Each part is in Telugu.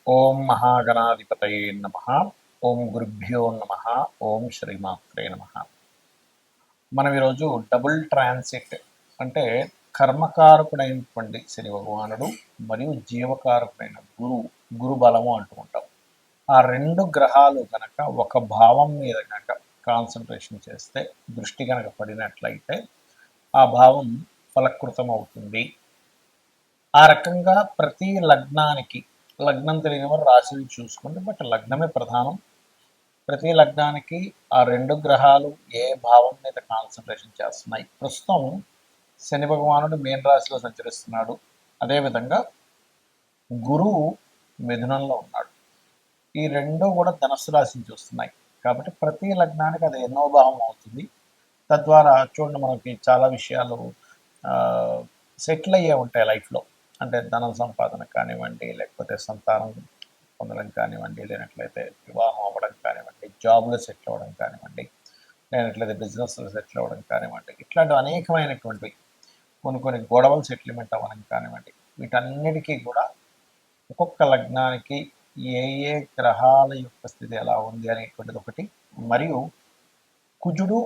ఓం మహాగణాధిపతయే నమ. ఓం గురుభ్యో నమ. ఓం శ్రీమాత్రే నమ. మనం ఈరోజు డబుల్ ట్రాన్సిట్ అంటే కర్మకారకుడైనటువంటి శని భగవానుడు మరియు జీవకారకుడైన గురు బలము అంటూ ఉంటాం. ఆ రెండు గ్రహాలు కనుక ఒక భావం మీద కనుక కాన్సన్ట్రేషన్ చేస్తే, దృష్టి కనుక పడినట్లయితే ఆ భావం ఫలకృతం అవుతుంది. ఆ రకంగా ప్రతి లగ్నానికి, లగ్నం తెలియని వారు రాశిని చూసుకోండి, బట్ లగ్నమే ప్రధానం. ప్రతి లగ్నానికి ఆ రెండు గ్రహాలు ఏ భావం మీద కాన్సన్ట్రేషన్ చేస్తున్నాయి. ప్రస్తుతం శని భగవానుడు మీన రాశిలో సంచరిస్తున్నాడు, అదేవిధంగా గురువు మిథునంలో ఉన్నాడు. ఈ రెండు కూడా ధనుస్సు రాశిని చూస్తున్నాయి. కాబట్టి ప్రతి లగ్నానికి అది ఎన్నో భావం అవుతుంది. తద్వారా చూడండి, మనకి చాలా విషయాలు సెటిల్ అయ్యే ఉంటాయి లైఫ్లో. అంటే ధన సంపాదన కానివ్వండి, లేకపోతే సంతానం పొందడం కానివ్వండి, లేనట్లయితే వివాహం అవ్వడం కానివ్వండి, జాబ్లో సెటిల్ అవ్వడం కానివ్వండి, లేనట్లయితే బిజినెస్లో సెటిల్ అవ్వడం కానివ్వండి, ఇట్లాంటి అనేకమైనటువంటివి, కొన్ని గొడవలు సెటిల్మెంట్ అవ్వడం కానివ్వండి, వీటన్నిటికీ కూడా ఒక్కొక్క లగ్నానికి ఏ ఏ గ్రహాల యొక్క స్థితి ఎలా ఉంది అనేటువంటిది ఒకటి. మరియు కుజుడు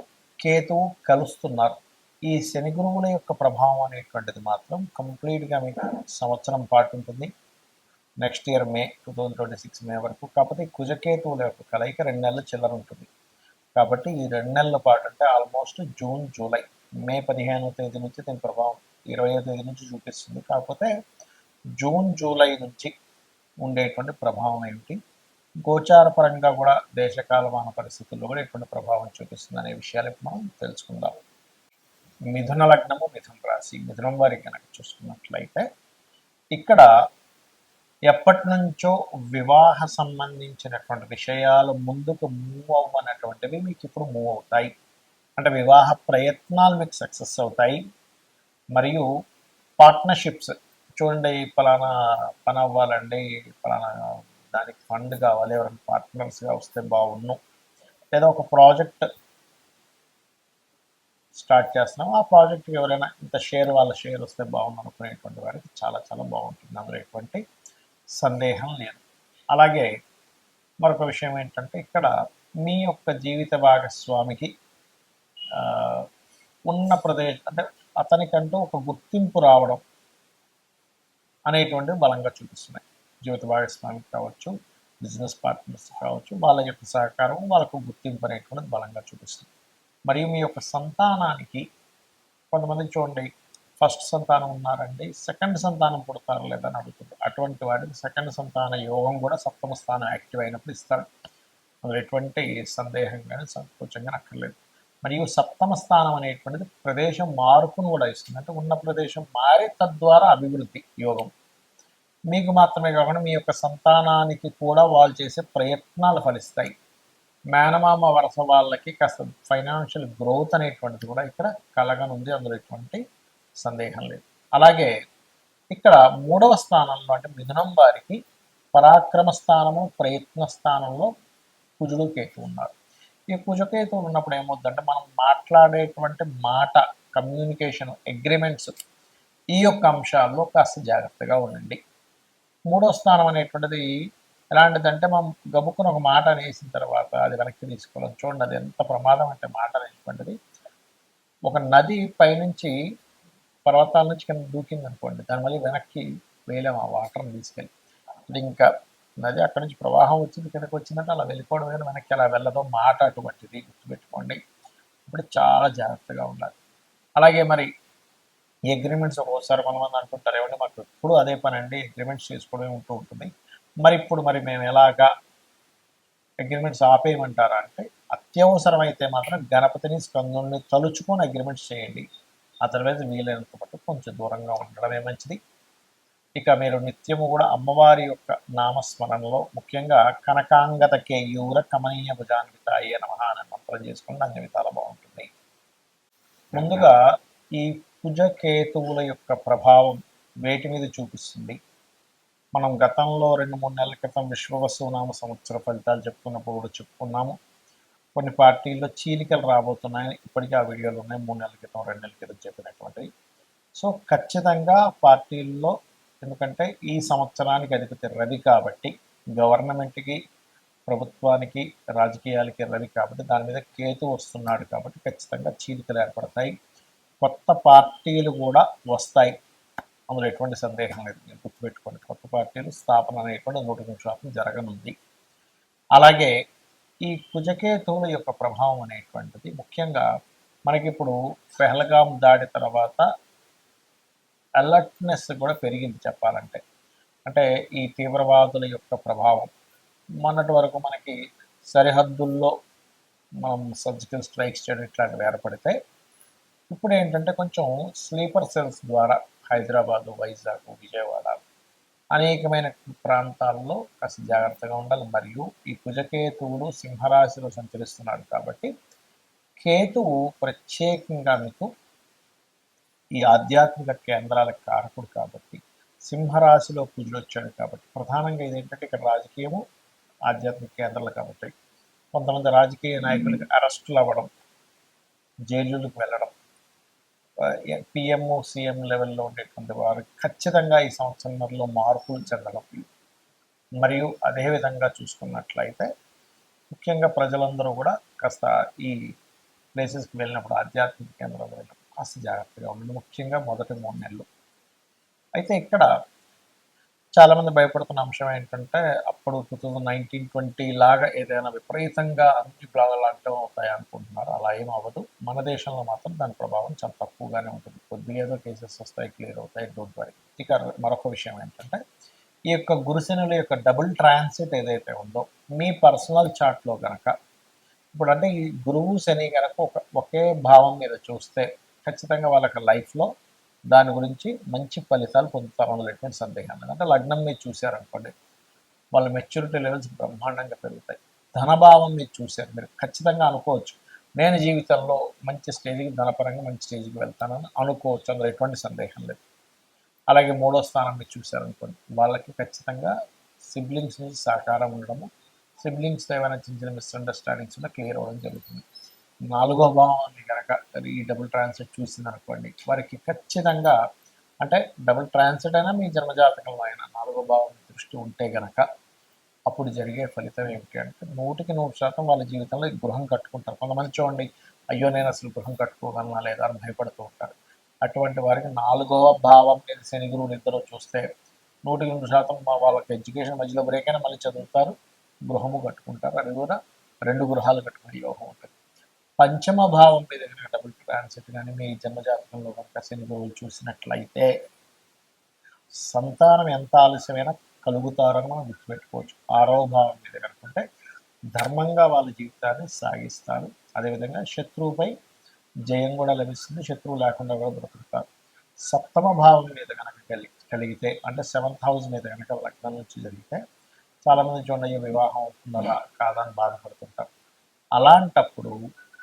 కేతువు కలుస్తున్నారు. ఈ శని గురువుల యొక్క ప్రభావం అనేటువంటిది మాత్రం కంప్లీట్గా మీకు సంవత్సరం పాటు ఉంటుంది. నెక్స్ట్ ఇయర్ మే 2026 మే వరకు. కాకపోతే కుజకేతువుల యొక్క కలయిక 2 నెలల చిల్లర ఉంటుంది. కాబట్టి ఈ 2 నెలల పాటు అంటే ఆల్మోస్ట్ జూన్ జూలై, మే 15వ తేదీ నుంచి దీని ప్రభావం 20వ తేదీ నుంచి చూపిస్తుంది. కాకపోతే జూన్ జూలై నుంచి ఉండేటువంటి ప్రభావం ఏమిటి, గోచార పరంగా కూడా దేశకాలమాన పరిస్థితుల్లో కూడా ఎటువంటి ప్రభావం చూపిస్తుంది అనే విషయాలు ఇప్పుడు మనం తెలుసుకుందాం. మిథున లగ్నము, మిథున రాశి, మిథునం వారికి కనుక చూసుకున్నట్లయితే ఇక్కడ ఎప్పటి నుంచో వివాహ సంబంధించినటువంటి విషయాలు ముందుకు మూవ్ అవ్వనటువంటివి మీకు ఇప్పుడు మూవ్ అవుతాయి. అంటే వివాహ ప్రయత్నాలు మీకు సక్సెస్ అవుతాయి. మరియు పార్ట్నర్షిప్స్, చూడండి ఫలానా పని అవ్వాలండి, ఫలానా దానికి ఫండ్ కావాలి, ఎవరైనా పార్ట్నర్స్గా వస్తే బాగున్ను, లేదా ఒక ప్రాజెక్ట్ స్టార్ట్ చేస్తున్నాం, ఆ ప్రాజెక్ట్కి ఎవరైనా ఇంత షేర్, వాళ్ళ షేర్ వస్తే బాగుంది అనుకునేటువంటి వారికి చాలా చాలా బాగుంటుంది, అందులో ఎటువంటి సందేహం లేదు. అలాగే మరొక విషయం ఏంటంటే, ఇక్కడ మీ యొక్క జీవిత భాగస్వామికి ఉన్న ప్రదేశం అంటే అతనికంటూ ఒక గుర్తింపు రావడం అనేటువంటివి బలంగా చూపిస్తున్నాయి. జీవిత భాగస్వామికి కావచ్చు, బిజినెస్ పార్ట్నర్స్ కావచ్చు, వాళ్ళ యొక్క సహకారం, వాళ్ళకు గుర్తింపు అనేటువంటిది బలంగా చూపిస్తుంది. మరియు మీ యొక్క సంతానానికి, కొంతమంది చూడండి ఫస్ట్ సంతానం ఉన్నారండి, సెకండ్ సంతానం పుడతారు లేదా అని అడుగుతుంది. అటువంటి వాటికి సెకండ్ సంతాన యోగం కూడా సప్తమ స్థానం యాక్టివ్ అయినప్పుడు ఇస్తాడు. అందులో ఎటువంటి సందేహం కానీ సంకోచంగా అక్కర్లేదు. మరియు సప్తమ స్థానం అనేటువంటిది ప్రదేశం మార్పును కూడా ఇస్తుంది. అంటే ఉన్న ప్రదేశం మారి తద్వారా అభివృద్ధి యోగం మీకు మాత్రమే కాకుండా మీ యొక్క సంతానానికి కూడా వాళ్ళు చేసే ప్రయత్నాలు ఫలిస్తాయి. మేనమామ వరుస వాళ్ళకి కాస్త ఫైనాన్షియల్ గ్రోత్ అనేటువంటిది కూడా ఇక్కడ కలగనుంది, అందులో ఎటువంటి సందేహం లేదు. అలాగే ఇక్కడ 3వ స్థానంలో అంటే మిథునం వారికి పరాక్రమ స్థానము, ప్రయత్న స్థానంలో కుజుడు కేతు ఉన్నారు. ఈ కుజకేతువులు ఉన్నప్పుడు ఏమవుతుందంటే, మనం మాట్లాడేటువంటి మాట, కమ్యూనికేషన్, అగ్రిమెంట్స్, ఈ యొక్క అంశాల్లో కాస్త జాగ్రత్తగా ఉండండి. 3వ స్థానం అనేటువంటిది ఎలాంటిదంటే, మనం గబుక్కున ఒక మాట అనేసిన తర్వాత అది వెనక్కి తీసుకోవడం. చూడండి, అది ఎంత ప్రమాదం అంటే మాట అనేటువంటిది. ఒక నది పైనుంచి, పర్వతాల నుంచి కింద దూకింది అనుకోండి, దాని మళ్ళీ వెనక్కి వేయలేము ఆ వాటర్ని తీసుకెళ్ళి. అది ఇంకా నది అక్కడి నుంచి ప్రవాహం వచ్చింది, కిందకి వచ్చిందంటే అలా వెళ్ళిపోవడం, కానీ వెనక్కి అలా వెళ్ళదో. మాట అటువంటిది, గుర్తుపెట్టుకోండి. ఇప్పుడు చాలా జాగ్రత్తగా ఉండాలి. అలాగే మరి ఈ అగ్రిమెంట్స్, ఒక్కోసారి కొంతమంది అంటుంటారు, ఏమంటే మాకు ఎప్పుడు అదే పని అండి, అగ్రిమెంట్స్ చేసుకోవడమే ఉంటూ ఉంటుంది, మరి ఇప్పుడు మరి మేము ఎలాగా అగ్రిమెంట్స్ ఆపేయమంటారా అంటే, అత్యవసరం అయితే మాత్రం గణపతిని, స్కందుని తలుచుకొని అగ్రిమెంట్స్ చేయండి. ఆ తర్వాత వీలైనంత మటుకు కొంచెం దూరంగా ఉండడమే మంచిది. ఇక మీరు నిత్యము కూడా అమ్మవారి యొక్క నామస్మరణలో, ముఖ్యంగా కనకాంగత కేయూర కమనీయ భుజాన్వితాయ నమః అనే మంత్రం చేసుకుంటే అన్ని విధాలా బాగుంటుంది. ముందుగా ఈ కుజకేతువుల యొక్క ప్రభావం వేటి మీద చూపిస్తుంది, మనం గతంలో 2-3 నెలల క్రితం విశ్వవసునామ సంవత్సర ఫలితాలు చెప్పుకున్నప్పుడు కూడా చెప్పుకున్నాము. కొన్ని పార్టీల్లో చీలికలు రాబోతున్నాయని ఇప్పటికీ ఆ వీడియోలు ఉన్నాయి, 3 నెలల క్రితం 2 నెలల క్రితం చెప్పినటువంటివి. సో ఖచ్చితంగా పార్టీల్లో ఎందుకంటే ఈ సంవత్సరానికి అధిపతి రవి కాబట్టి, గవర్నమెంట్కి, ప్రభుత్వానికి, రాజకీయాలకి రవి కాబట్టి దాని మీద కేతు వస్తున్నాడు కాబట్టి ఖచ్చితంగా చీలికలు ఏర్పడతాయి. కొత్త పార్టీలు కూడా వస్తాయి, అందులో ఎటువంటి సందేహం లేదు. మీరు గుర్తుపెట్టుకోండి, కొత్త పార్టీలు స్థాపన అనేటువంటి 100% జరగనుంది. అలాగే ఈ కుజకేతువుల యొక్క ప్రభావం అనేటువంటిది ముఖ్యంగా మనకిప్పుడు పెహల్గాం దాడి తర్వాత అలర్ట్నెస్ కూడా పెరిగింది చెప్పాలంటే. అంటే ఈ తీవ్రవాదుల యొక్క ప్రభావం మొన్నటి వరకు మనకి సరిహద్దుల్లో మనం సర్జికల్ స్ట్రైక్స్ చేయడం ఇట్లాంటివి ఏర్పడితే, ఇప్పుడు ఏంటంటే కొంచెం స్లీపర్ సెల్స్ ద్వారా హైదరాబాదు, వైజాగ్, విజయవాడ అనేకమైన ప్రాంతాల్లో కాస్త జాగ్రత్తగా ఉండాలి. మరియు ఈ కుజకేతువుడు సింహరాశిలో సంచరిస్తున్నాడు కాబట్టి కేతువు ప్రత్యేకంగా మీకు ఈ ఆధ్యాత్మిక కేంద్రాల కారకుడు కాబట్టి, సింహరాశిలో కుజుడు వచ్చాడు కాబట్టి ప్రధానంగా ఇదేంటంటే ఇక్కడ రాజకీయము, ఆధ్యాత్మిక కేంద్రాలు కాబట్టి కొంతమంది రాజకీయ నాయకులకి అరెస్టులు అవ్వడం, జైలులకు వెళ్ళడం, పిఎం సీఎం లెవెల్లో ఉండేటువంటి వారు ఖచ్చితంగా ఈ సంవత్సరంలో మార్పులు చెందడం. మరియు అదేవిధంగా చూసుకున్నట్లయితే ముఖ్యంగా ప్రజలందరూ కూడా కాస్త ఈ ప్లేసెస్కి వెళ్ళినప్పుడు, ఆధ్యాత్మిక కేంద్రాలు వెళ్ళినప్పుడు కాస్త జాగ్రత్తగా ఉండండి, ముఖ్యంగా మొదటి 3 నెలలు. అయితే ఇక్కడ చాలామంది భయపడుతున్న అంశం ఏంటంటే, అప్పుడు 2019-20 లాగా ఏదైనా విపరీతంగా అన్ని బ్లాగా లాక్డౌన్ అవుతాయి అనుకుంటున్నారు. అలా ఏం అవ్వదు. మన దేశంలో మాత్రం దాని ప్రభావం చాలా తక్కువగానే ఉంటుంది. కొద్దిగా ఏదో కేసెస్ వస్తాయి, క్లియర్ అవుతాయి, డోంట్ వరీ. ఇక మరొక విషయం ఏంటంటే, ఈ యొక్క గురుశనుల యొక్క డబుల్ ట్రాన్సిట్ ఏదైతే ఉందో మీ పర్సనల్ చార్ట్లో కనుక, ఇప్పుడు అంటే ఈ గురువు శని కనుక ఒకే భావం మీద చూస్తే ఖచ్చితంగా వాళ్ళకి లైఫ్లో దాని గురించి మంచి ఫలితాలు పొందుతారు, అందులో ఎటువంటి సందేహం లేదు. అంటే లగ్నం మీరు చూశారనుకోండి, వాళ్ళ మెచ్యూరిటీ లెవెల్స్ బ్రహ్మాండంగా పెరుగుతాయి. ధనభావం మీరు చూశారు, మీరు ఖచ్చితంగా అనుకోవచ్చు నేను జీవితంలో మంచి స్టేజ్కి, ధనపరంగా మంచి స్టేజ్కి వెళ్తానని అనుకోవచ్చు, అందులో ఎటువంటి సందేహం లేదు. అలాగే 3వ స్థానం మీరు చూశారనుకోండి, వాళ్ళకి ఖచ్చితంగా సిబ్లింగ్స్ నుంచి సహకారం ఉండడము, సిబ్లింగ్స్తో ఏమైనా చిన్న చిన్న మిస్అండర్స్టాండింగ్స్ ఉన్నా క్లియర్ అవ్వడం జరుగుతుంది. 4వ భావాన్ని కనుక ఈ డబుల్ ట్రాన్సిట్ చూసిందనుకోండి, వారికి ఖచ్చితంగా అంటే డబుల్ ట్రాన్సిట్ అయినా మీ జన్మజాతకంలో అయినా 4వ భావం దృష్టి ఉంటే గనక అప్పుడు జరిగే ఫలితం ఏమిటి అంటే 100% వాళ్ళ జీవితంలో గృహం కట్టుకుంటారు. కొంతమంది చూడండి, అయ్యో నేను అసలు గృహం కట్టుకోగలనా లేదా అని భయపడుతూ ఉంటారు. అటువంటి వారికి 4వ భావం మీద శని గురువులు ఇద్దరు చూస్తే 100% వాళ్ళకి ఎడ్యుకేషన్ మధ్యలో బ్రేక్ అయినా మళ్ళీ చదువుతారు, గృహము కట్టుకుంటారు. అది కూడా 2 గృహాలు కట్టుకునే యోగం ఉంటుంది. పంచమ భావం మీద కనుక డబుల్ ట్రాన్సిట్ కానీ మీ జన్మజాతకంలో కనుక శని గురువులు చూసినట్లయితే సంతానం ఎంత ఆలస్యమైనా కలుగుతారని మనం గుర్తుపెట్టుకోవచ్చు. 6వ భావం మీద కనుకుంటే ధర్మంగా వాళ్ళ జీవితాన్ని సాగిస్తారు. అదేవిధంగా శత్రువుపై జయం కూడా లభిస్తుంది, శత్రువు లేకుండా కూడా బ్రతుకుతారు. 7వ భావం మీద కనుక కలిగితే అంటే 7th హౌస్ మీద కనుక లగ్నం నుంచి జరిగితే చాలామంది చూడండి వివాహం అవుతుందా కాదని బాధపడుతుంటారు. అలాంటప్పుడు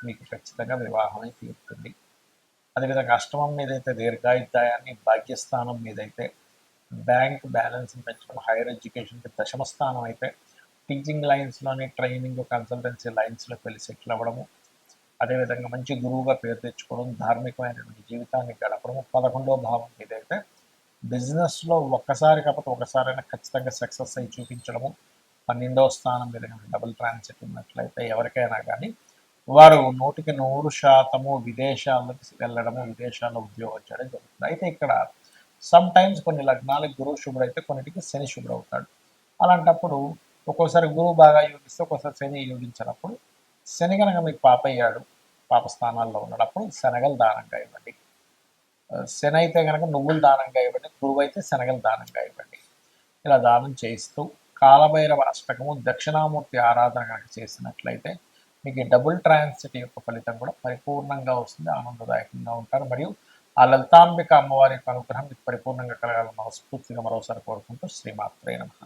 మీకు ఖచ్చితంగా వివాహమే తీరుతుంది. అదేవిధంగా అష్టమం మీదైతే దీర్ఘాయుర్దాయాన్ని, భాగ్యస్థానం మీదైతే బ్యాంక్ బ్యాలెన్స్ని పెంచడం, హైయర్ ఎడ్యుకేషన్కి 10వ స్థానం అయితే టీచింగ్ లైన్స్లోని ట్రైనింగ్, కన్సల్టెన్సీ లైన్స్లోకి వెళ్ళి సెటిల్ అవ్వడము, అదేవిధంగా మంచి గురువుగా పేరు తెచ్చుకోవడం, ధార్మికమైనటువంటి జీవితాన్ని గడపడము. 11వ భావం మీదైతే బిజినెస్లో ఒక్కసారి కాకపోతే ఒకసారైనా ఖచ్చితంగా సక్సెస్ అయి చూపించడము. 12వ స్థానం మీద డబుల్ ట్రాన్సిట్ ఉన్నట్లయితే ఎవరికైనా కానీ వారు 100% విదేశాలకు వెళ్ళడము, విదేశాల్లో ఉద్యోగం చేయడం జరుగుతుంది. అయితే ఇక్కడ సమ్ టైమ్స్ కొన్ని లగ్నాలకు గురువు శుభ్రుడు అయితే కొన్నిటికి శని శుభ్రుడు అవుతాడు. అలాంటప్పుడు ఒక్కోసారి గురువు బాగా యోగిస్తే ఒక్కోసారి శని యోగించినప్పుడు, శని కనుక మీకు పాప అయ్యాడు, పాప స్థానాల్లో ఉన్నప్పుడు శనగలు దానంగా ఇవ్వండి. శని అయితే కనుక నువ్వులు దానంగా ఇవ్వండి, గురువు అయితే శనగలు దానంగా ఇవ్వండి. ఇలా దానం చేయిస్తూ కాలభైరవ అష్టకము, దక్షిణామూర్తి ఆరాధన కనుక చేసినట్లయితే మీకు డబుల్ ట్రాన్సిట్ యొక్క ఫలితం కూడా పరిపూర్ణంగా వస్తుంది, ఆనందదాయకంగా ఉంటారు. మరియు ఆ లలితాంబిక అమ్మవారి యొక్క అనుగ్రహం మీకు పరిపూర్ణంగా కలగాలని మనస్ఫూర్తిగా మరోసారి కోరుకుంటూ శ్రీమాత్రే నమః.